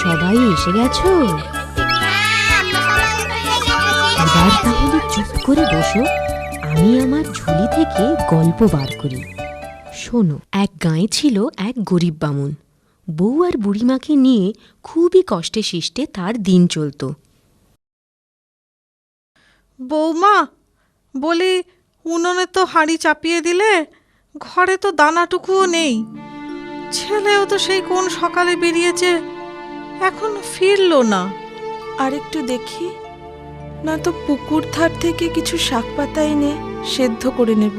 সবাই এসে গেছো? এবার তাহলে চুপ করে বসো, আমি আমার ঝুলি থেকে গল্প বার করি। শোনো, এক গাঁয়ে ছিল এক গরিব বামুন। বউ আর বুড়িমাকে নিয়ে খুবই কষ্টে শিষ্টে তার দিন চলত। বৌমা, বলি উনুনে তো হাঁড়ি চাপিয়ে দিলে, ঘরে তো দানাটুকুও নেই। ছেলেও তো সেই কোন সকালে বেরিয়েছে, এখন ফিরলো না। আর একটু দেখি, না তো পুকুর ধার থেকে কিছু শাক পাতা এনে সেদ্ধ করে নেব।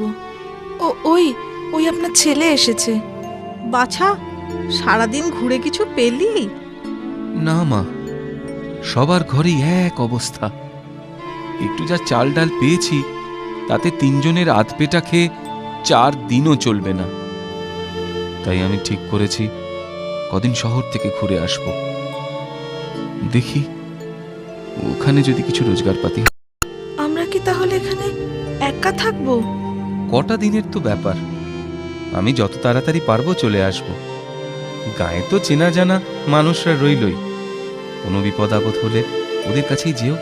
ওই ওই আপনার ছেলে এসেছে। বাছা, সারাদিন ঘুরে কিছু পেলি? না মা, সবার ঘরেই এক অবস্থা। একটু যা চাল ডাল পেয়েছি তাতে তিনজনের আধপেটা খেয়ে 4 দিনও চলবে না। তাই আমি ঠিক করেছি কদিন শহর থেকে ঘুরে আসব। দেখি ওখানে যদি কিছু রোজগার পাতি। আমরা কি তাহলে এখানে একা থাকবো? কটা দিনের তো ব্যাপার, আমি যত তাড়াতাড়ি পারবো চলে আসব। গায়ে তো চেনা জানা মানুষরা রইলই, কোনো বিপদ আপদ হলে ওদের কাছেই যেও।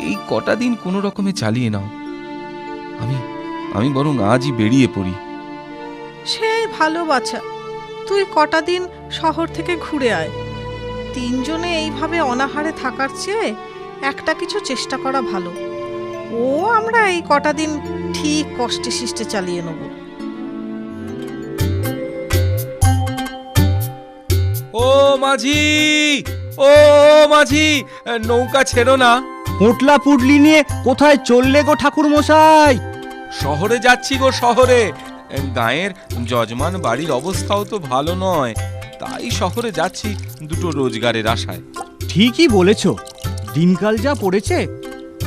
এই কটা দিন কোনো রকমে চালিয়ে নাও। আমি বরং আজই বেরিয়ে পড়ি। সেই ভালো বাছা, তুই কটা দিন শহর থেকে ঘুরে আয়। তিনজনে এইভাবে অনাহারে থাকার চেয়ে একটা কিছু চেষ্টা করা ভালো। আমরা এই কটা দিন ঠিক কষ্টে শিষ্টে চালিয়ে নেব। ও মাঝি, ও মাঝি, নৌকা ছেড়ো না। পোটলা পুটলি নিয়ে কোথায় চললে গো ঠাকুর মশাই? শহরে যাচ্ছি গো, শহরে। গায়ের যজমান বাড়ির অবস্থাও তো ভালো নয়, তাই শহরে যাচ্ছি দুটো রোজগারের আশায়। ঠিকই বলেছ, দিনকাল যা পড়েছে,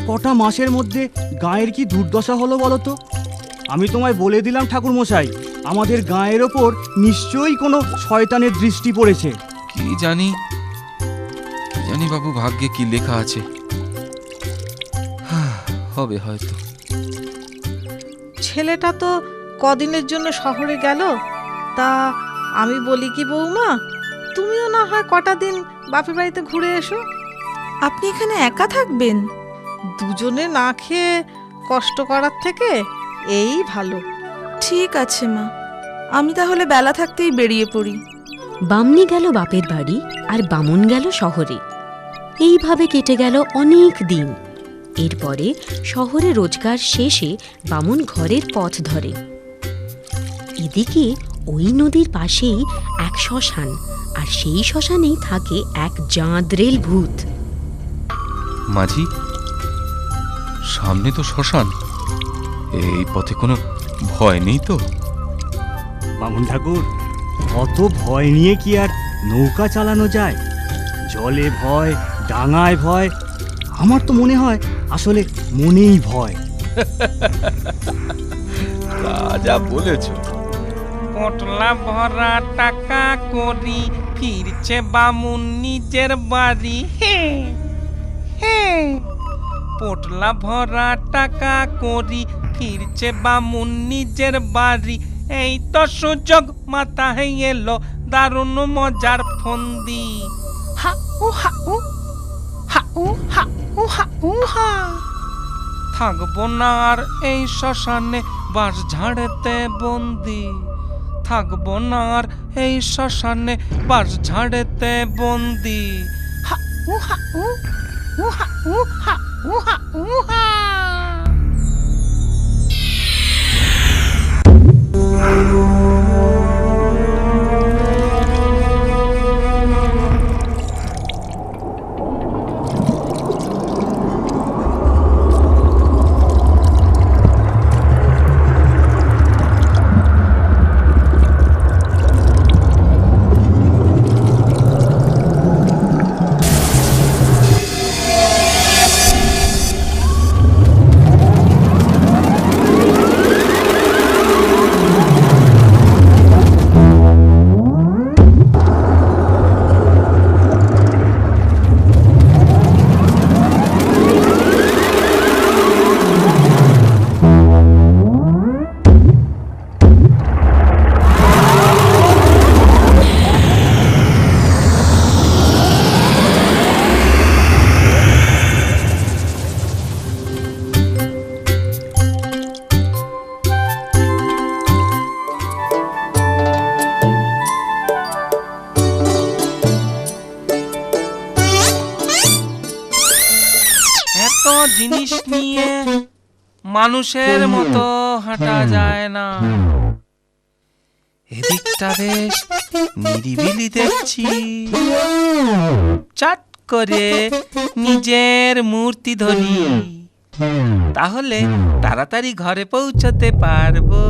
কটা মাসের মধ্যে গায়ের কি দুর্দশা হলো বলো তো। আমি তোমায় বলে দিলাম ঠাকুর মশাই, আমাদের গায়ের ওপর নিশ্চয়ই কোনো শয়তানের দৃষ্টি পড়েছে। কি জানি বাবু, ভাগ্যে কি লেখা আছে। হবে হয়তো। ছেলেটা তো কদিনের জন্য শহরে গেল, তা আমি বলি কি বৌমা, তুমিও না হয় কটা দিন বাপের বাড়িতে ঘুরে এসো। আপনি এখানে একা থাকবেন? দুজনে না খেয়ে কষ্ট করার থেকে এই ভালো। ঠিক আছে মা, আমি তাহলে বেলা থাকতেই বেরিয়ে পড়ি। বামনি গেল বাপের বাড়ি আর বামুন গেল শহরে। এইভাবে কেটে গেল অনেক দিন। এরপরে শহরে রোজগার শেষে বামুন ঘরের পথ ধরে। এদিকে ওই নদীর পাশেই এক শ্মশান, আর সেই শ্মশানেই থাকে এক জাঁদরেল ভূত। মাঝি, সামনে তো শ্মশান, এই পথে কোনো ভয় নেই তো? বামুন ঠাকুর, অত ভয় নিয়ে কি আর নৌকা চালানো যায়? জলে ভয়, ডাঙায় ভয়, আমার তো মনে হয় আসলে মনেই ভয়। তা যা বলেছ। পোটলা ভরা টাকা করি, ফিরছে বামুন নিজের বাড়ি। পোটলা ভরা টাকা করি, ফিরছে বামুন নিজের বাড়ি। এই তো সুযোগ মাথায় এলো, দারুণ মজার ফন্দি। থাকবো না আর এই শ্মশানে বাস ঝাড়েতে বন্দি। থাকবো না আর এই শ্মশানে বাস ঝাড়েতে বন্দি। জিনিস নিয়ে মানুষের মতো হাঁটা যায় না। এদিকটা বেশ নিরিবিলি দেখছি। চট করে নিজের মূর্তি ধরি, তাহলে তাড়াতাড়ি ঘরে পৌঁছতে পারবো।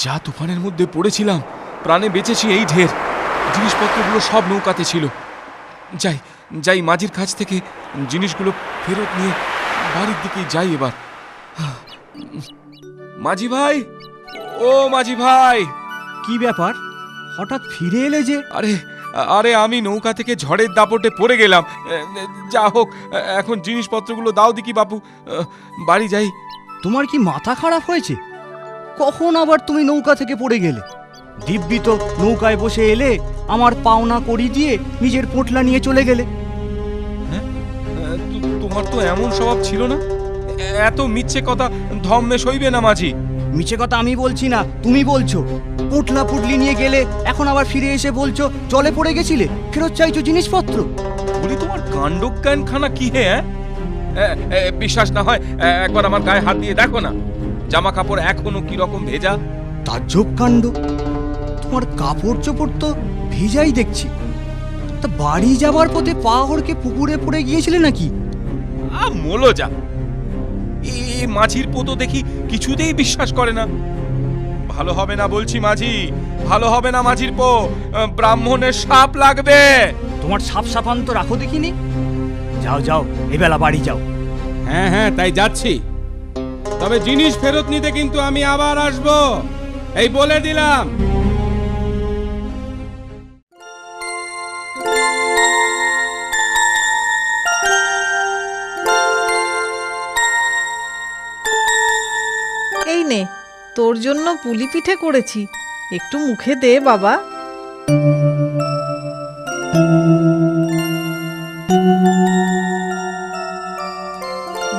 যা তুফানের মধ্যে পড়েছিলাম, প্রাণে বেঁচেছি এই ঢের। জিনিসপত্রগুলো সব নৌকাতে ছিল। যাই যাই মাঝির কাছ থেকে জিনিসগুলো ফেরত নিয়ে বাড়ির দিকেই যাই এবার। মাঝি ভাই, ও মাঝি ভাই! কি ব্যাপার, হঠাৎ ফিরে এলে যে? আরে আরে আমি নৌকা থেকে ঝড়ের দাপটে পড়ে গেলাম। যা হোক, এখন জিনিসপত্রগুলো দাও দেখি বাপু, বাড়ি যাই। তোমার কি মাথা খারাপ হয়েছে? কখন আবার তুমি নৌকা থেকে পড়ে গেলে? দিব্যি তো নৌকায় বসে এলে, আমার পাওনা করি দিয়ে নিজের পোটলা নিয়ে চলে গেলে। হ্যাঁ, তোমার তো এমন স্বভাব ছিল না। এত মিথ্যে কথা ধম্মে সইবে না মাঝি। মিছে কথা আমি বলছি না, তুমি বলছো। পোটলা পুটলি নিয়ে গেলে, এখন আবার ফিরে এসে বলছো জলে পড়ে গেছিলে, ফেরত চাইছো জিনিসপত্র। বলি তোমার কাণ্ডজ্ঞানখানা কি হে? বিশ্বাস না হয় একবার আমার গায়ে হাত দিয়ে দেখো না, জামা কাপড় এখনো কি রকম ভেজা। তাজ্জব কাণ্ড, তোমার কাপড় চোপড় তো ভেজাই দেখছি। তা বাড়ি যাবার পথে পা হড়কে পুকুরে পড়ে গিয়েছিলে নাকি? মোলো যা, এই মাঝির পোতো দেখি কিছুতেই বিশ্বাস করে না। ভালো হবে না বলছি মাঝি, ভালো হবে না মাঝির পো, ব্রাহ্মণের সাপ লাগবে। তোমার সাপ সাপান্ত রাখো দেখিনি। যাও যাও, এবেলা বাড়ি যাও। হ্যাঁ হ্যাঁ, তাই যাচ্ছি। তবে জিনিস ফেরত নিতে কিন্তু আমি আবার আসবো, এই বলে দিলাম। এই নে, তোর জন্য পুলি পিঠে করেছি, একটু মুখে দে বাবা।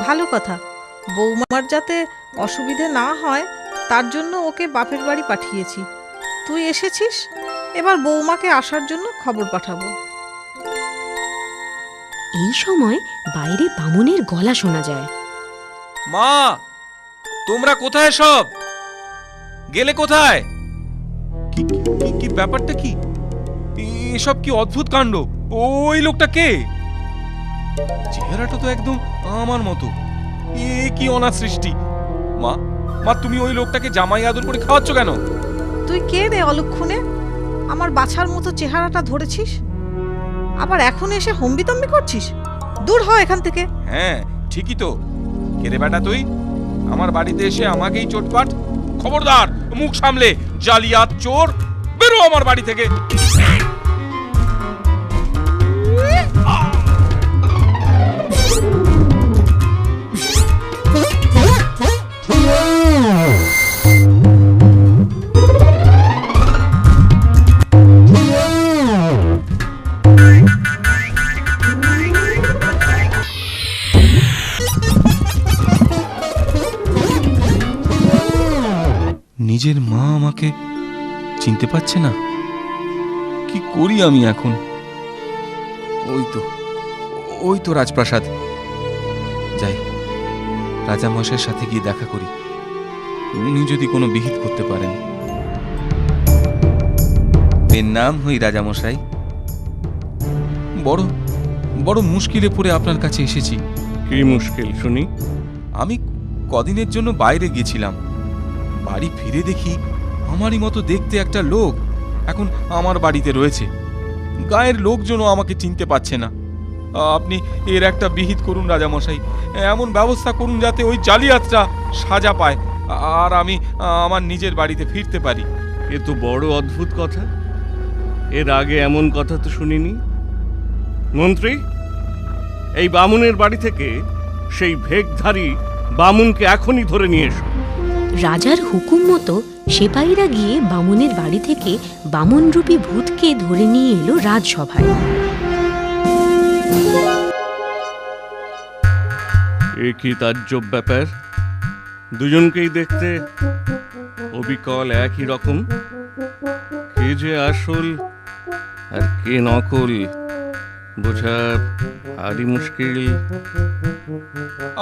ভালো কথা, বৌমার যাতে অসুবিধে না হয় তার জন্য ওকে বাপের বাড়ি পাঠিয়েছি। তুই এসেছিস, এবার বৌমাকে আসার জন্য খবর পাঠাবো। এই সময় বাইরে বামুনের গলা শোনা যায়। মা, তোমরা কোথায় সব? গেলে কোথায়? কি কি- কি ব্যাপারটা কি? এসব কি অদ্ভুত কাণ্ড? ওই লোকটা কে? চেহারাটা তো একদম আমার মতো। এ কি অনাথ সৃষ্টি! মা, মা, তুমি ওই লোকটাকে জামাই আদর করে খাওয়াচ্ছ কেন? তুই কে রে অলক্ষণে? আমার বাছার মতো চেহারাটা ধরেছিস, আবার এখন এসে হম্বিতম্বি করছিস? দূর হ এখান থেকে। হ্যাঁ, ঠিকই তো। কে রে বেটা তুই? আমার বাড়িতে এসে আমাকেই চোটপাট! খবরদার, মুখ সামলে, জালিয়াত চোর! বেরো আমার বাড়ি থেকে! নিজের মা আমাকে চিনতে পারছে না। কি করি আমি এখন? ওই তো রাজপ্রাসাদ। যাই, রাজামশাইয়ের সাথে গিয়ে দেখা করি, উনি যদি কোনো বিহিত করতে পারেন। এর নাম হই রাজামশাই। বড় বড় মুশকিলে পড়ে আপনার কাছে এসেছি। কি মুশকিল শুনি? আমি কদিনের জন্য বাইরে গেছিলাম, বাড়ি ফিরে দেখি আমারই মতো দেখতে একটা লোক এখন আমার বাড়িতে রয়েছে। গায়ের লোকজনও আমাকে চিনতে পারছে না। আপনি এর একটা বিহিত করুন রাজামশাই, এমন ব্যবস্থা করুন যাতে ওই জালিয়াতটা সাজা পায় আর আমি আমার নিজের বাড়িতে ফিরতে পারি। এ তো বড় অদ্ভুত কথা, এর আগে এমন কথা তো শুনিনি। মন্ত্রী, এই বামুনের বাড়ি থেকে সেই ভেকধারী বামুনকে এখনই ধরে নিয়ে এসো। রাজার হুকুম মতো সেপাহীরা গিয়ে বামুনের বাড়ি থেকে বামুনরূপী ভূতকে ধরে নিয়ে এলো রাজসভায়। এ কি তাজ্জব ব্যাপার! দুজনকেই দেখতে অবিকল একই রকম। কে যে আসল আর কে নকল বোঝা ভারী মুশকিল।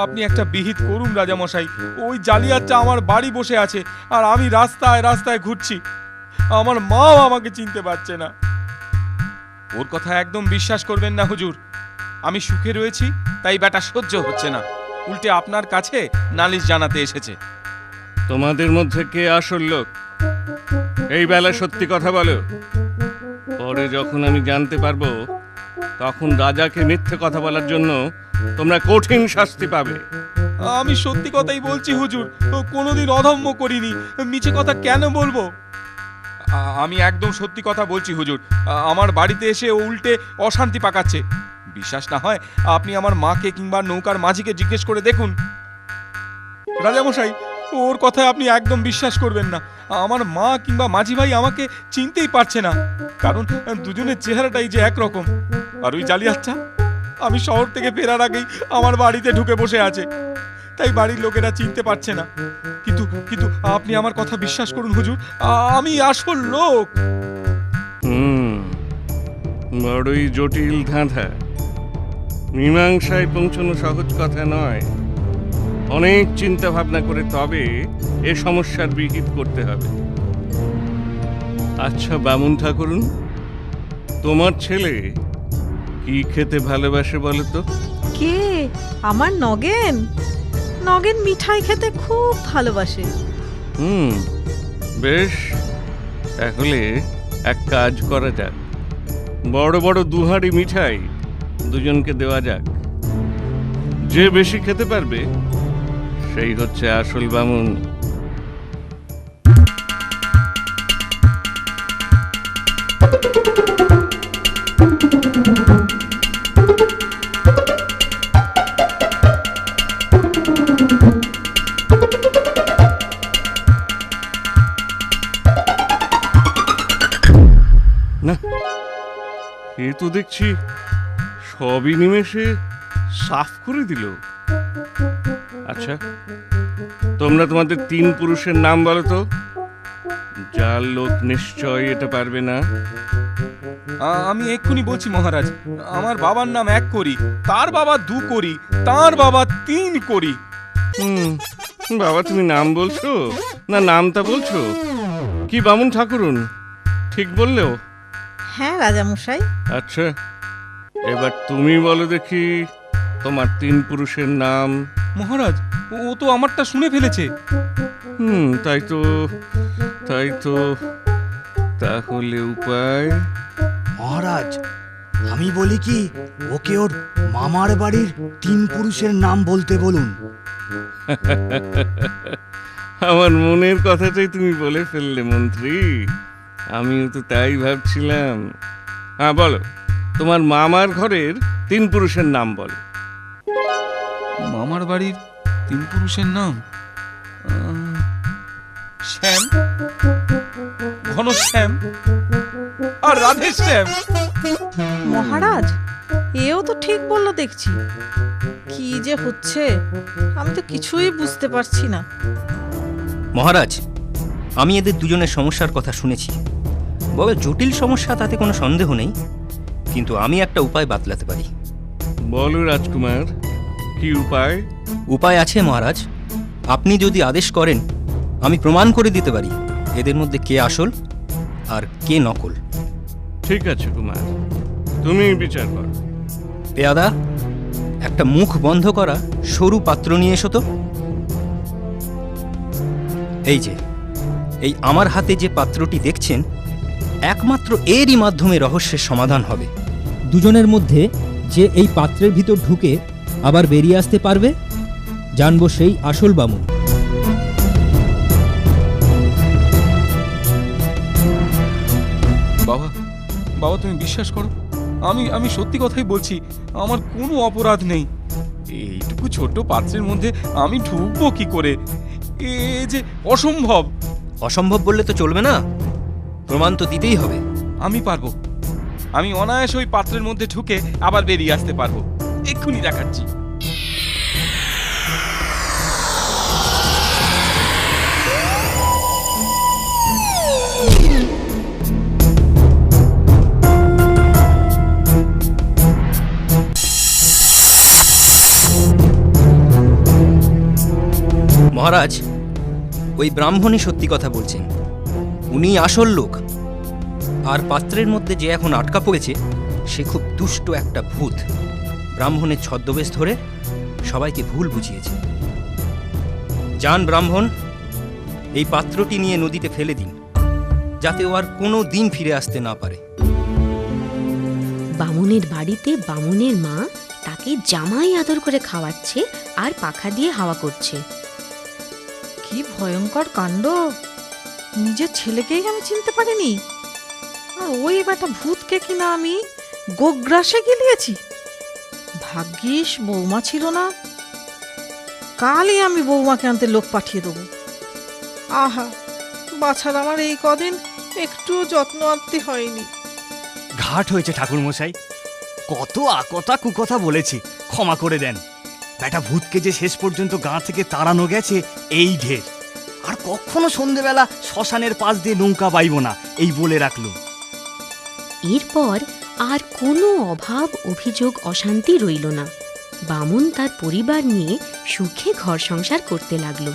আপনি একটা বিহিত করুন রাজামশাই, ওই জালিয়াতটা আমার বাড়ি বসে আছে আর আমি রাস্তায় রাস্তায় ঘুরছি। আমার মাও আমাকে চিনতে পারছে না। ওর কথা একদম বিশ্বাস করবেন না হুজুর, আমি সুখে রয়েছি তাই ব্যাটা সহ্য হচ্ছে না, উল্টে আপনার কাছে নালিশ জানাতে এসেছে। তোমাদের মধ্যে কে আসল লোক এই বেলা সত্যি কথা বলো। পরে যখন আমি জানতে পারবো তখন রাজাকে মিথ্যে কথা বলার জন্য তোমরা কঠিন শাস্তি পাবে। আমি সত্যি কথাই বলছি হুজুর, কোনোদিন অধম্য করিনি, মিছে কথা কেন বলবো? আমি একদম সত্যি কথা বলছি হুজুর, আমার বাড়িতে এসে ও উল্টে অশান্তি পাকাচ্ছে। বিশ্বাস না হয় আপনি আমার মাকে কিংবা নৌকার মাঝিকে জিজ্ঞেস করে দেখুন। রাজামশাই, ওর কথায় আপনি একদম বিশ্বাস করবেন না। আমার মা কিংবা মাঝি ভাই আমাকে চিনতেই পারছে না, কারণ দুজনের চেহারাটাই যে একরকম। আর ওই জালিয়াতটা আমি শহর থেকে ফেরার আগেই আমার বাড়িতে ঢুকে বসে আছে, তাই বাড়ির লোকেরা চিনতে পারছে না। কিন্তু কিন্তু আপনি আমার কথা বিশ্বাস করুন হুজুর, আমি আসল লোক। বড়ই জটিল ধাঁধা, মীমাংসায় পৌঁছানো সহজ কথা নয়। অনেক চিন্তা ভাবনা করে তবে এ সমস্যার বিহিত করতে হবে। আচ্ছা বামুন ঠাকুরুন, তোমার ছেলে কি খেতে ভালোবাসে বলো তো? কে? আমার নগেন? নগেন মিঠাই খেতে খুব ভালোবাসে। বেশ, তাহলে এক কাজ করা যাক, বড় বড় দুহাড়ি মিঠাই দুজনকে দেওয়া যাক। যে বেশি খেতে পারবে সেই হচ্ছে আসল বামুন। না, এ তো দেখছি সবই নিমেষে সাফ করে দিল। আচ্ছা, তোমরা তোমাদের তিন পুরুষের নাম বলো তো। যার লোক নিশ্চয় এটা পারবে না। আমি এক্ষুনি বলছি মহারাজ, আমার বাবার নাম 1 করি, তার বাবা 2 করি, তার বাবা 3 করি। বাবা, তুমি নাম বলছো না নামটা বলছো? কি বামুন ঠাকুরুন, ঠিক বললেও? হ্যাঁ রাজামশাই। আচ্ছা, এবার তুমি বলো দেখি তোমার 3 পুরুষের নাম। মহারাজ, ও তো আমারটা শুনে ফেলেছে। তাই তো তাহলে উপায়? মহারাজ, আমি বলি কি, ওকে ওর মামার বাড়ির 3 পুরুষের নাম বলতে বলুন। আমার মনের কথাটাই তুমি বলে ফেললে মন্ত্রী, আমিও তো তাই ভাবছিলাম। হ্যাঁ বলো, তোমার মামার ঘরের 3 পুরুষের নাম বলো। মামার বাড়ির 3 পুরুষের নাম? শ্যাম, ঘনশ্যাম আর রাধেশ্যাম। মহারাজ, এও তো ঠিক বললো দেখছি। কি যে হচ্ছে আমি তো কিছুই বুঝতে পারছি না। মহারাজ, আমি এদের দুজনের সমস্যার কথা শুনেছি। বড় জটিল সমস্যা, তাতে কোনো সন্দেহ নেই, কিন্তু আমি একটা উপায় বাতলাতে পারি। বলো রাজকুমার, কি উপায়? উপায় আছে মহারাজ, আপনি যদি আদেশ করেন আমি প্রমাণ করে দিতে পারি এদের মধ্যে কে আসল আর কে নকল। ঠিক আছে কুমার, তুমি বিচার করো। পেয়াদা, একটা মুখ বন্ধ করা সরু পাত্র নিয়ে এসো তো। এই যে, এই আমার হাতে যে পাত্রটি দেখছেন, একমাত্র এরই মাধ্যমে রহস্যের সমাধান হবে। দুজনের মধ্যে যে এই পাত্রের ভিতর ঢুকে আবার বেরিয়ে আসতে পারবে, জানবো সেই আসল বামুন। বাবা, বাবা তুমি বিশ্বাস করো, আমি সত্যি কথাই বলছি, আমার কোনো অপরাধ নেই। এইটুকু ছোট পাত্রের মধ্যে আমি ঢুকবো কি করে? এ যে অসম্ভব। অসম্ভব বললে তো চলবে না, প্রমাণ তো দিতেই হবে। আমি পারবো, আমি অনায়াসে ওই পাত্রের মধ্যে ঢুকে আবার বেরিয়ে আসতে পারবো। এক্ষুনি দেখাচ্ছি। মহারাজ, ওই ব্রাহ্মণই সত্যি কথা বলছেন, উনি আসল লোক। আর পাত্রের মধ্যে যে এখন আটকা পড়েছে সে খুব দুষ্ট একটা ভূত। ব্রাহ্মণের ছদ্মবেশ ধরে সবাইকে ভুল বুঝিয়েছে। যান ব্রাহ্মণ, এই পাত্রটি নিয়ে নদীতে ফেলে দিন, যাতে ও আর কোনো দিন ফিরে আসতে না পারে। বামুনের বাড়িতে বামুনের মা তাকে জামাই আদর করে খাওয়াচ্ছে আর পাখা দিয়ে হাওয়া করছে। কি ভয়ঙ্কর কাণ্ড! নিজের ছেলেকেই আমি চিনতে পারিনি, আর ওই বেটা ভূতকে কিনা আমি গোগ্রাসে গিলিয়েছি। ভাগ্যিস বৌমা ছিল না, কালই আমি বৌমাকে আনতে লোক পাঠিয়ে দেবো। আহা, বাছার আমার এই কদিন একটুও যত্ন আত্তি হয়নি। ঘাট হয়েছে ঠাকুরমশাই, কত আকথা কুকথা বলেছি, ক্ষমা করে দেন। বেটা ভূতকে যে শেষ পর্যন্ত গাঁ থেকে তাড়ানো গেছে এই ঢের। আর কখনো সন্ধেবেলা শ্মশানের পাশ দিয়ে নৌকা বাইব না, এই বলে রাখলো। এরপর আর কোনো অভাব, অভিযোগ, অশান্তি রইল না। বামুন তার পরিবার নিয়ে সুখে ঘর সংসার করতে লাগলো।